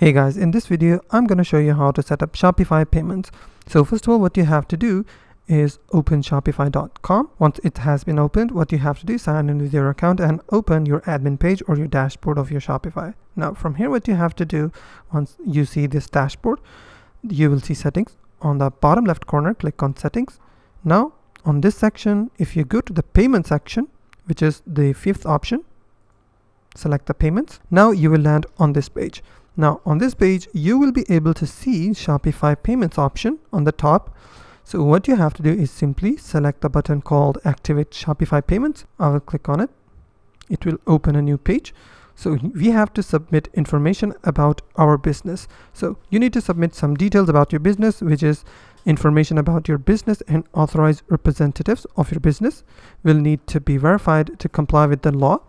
Hey guys, in this video, I'm going to show you how to set up Shopify Payments. So first of all, what you have to do is open shopify.com. Once it has been opened, what you have to do is sign in with your account and open your admin page or your dashboard of your Shopify. Now from here, what you have to do, once you see this dashboard, you will see settings. On the bottom left corner, click on settings. Now on this section, if you go to the payment section, which is the fifth option, select the payments. Now you will land on this page. Now on this page, you will be able to see Shopify Payments option on the top. So what you have to do is simply select the button called Activate Shopify Payments. I will click on it. It will open a new page. So we have to submit information about our business. So you need to submit some details about your business, which is information about your business, and authorized representatives of your business will need to be verified to comply with the law.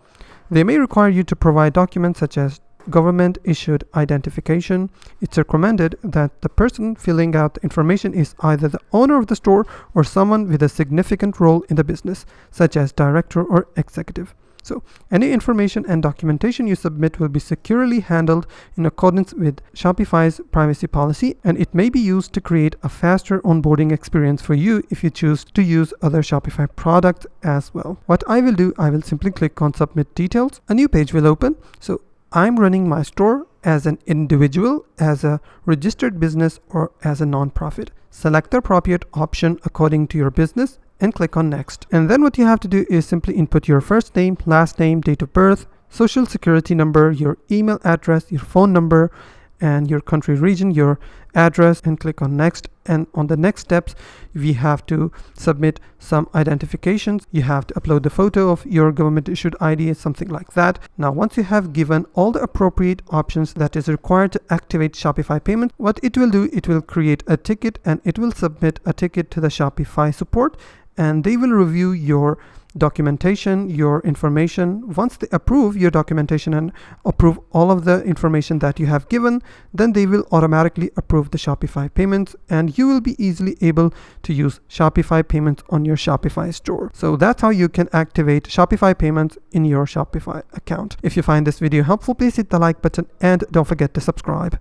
They may require you to provide documents such as government issued identification. It's recommended that the person filling out the information is either the owner of the store or someone with a significant role in the business, such as director or executive. So any information and documentation you submit will be securely handled in accordance with Shopify's privacy policy, and it may be used to create a faster onboarding experience for you if you choose to use other Shopify products as well. What I will do, I will simply click on Submit Details. A new page will open. So I'm running my store as an individual, as a registered business, or as a nonprofit. Select the appropriate option according to your business and click on Next. And then what you have to do is simply input your first name, last name, date of birth, social security number, your email address, your phone number, and your country region, your address, and click on Next. And on the next steps, we have to submit some identifications. You have to upload the photo of your government issued ID, something like that. Now, once you have given all the appropriate options that is required to activate Shopify Payments, what it will do, it will create a ticket and it will submit a ticket to the Shopify support, and they will review your documentation, your information. Once they approve your documentation and approve all of the information that you have given, then they will automatically approve the Shopify Payments, and you will be easily able to use Shopify Payments on your Shopify store. So that's how you can activate Shopify Payments in your Shopify account. If you find this video helpful, please hit the like button and don't forget to subscribe.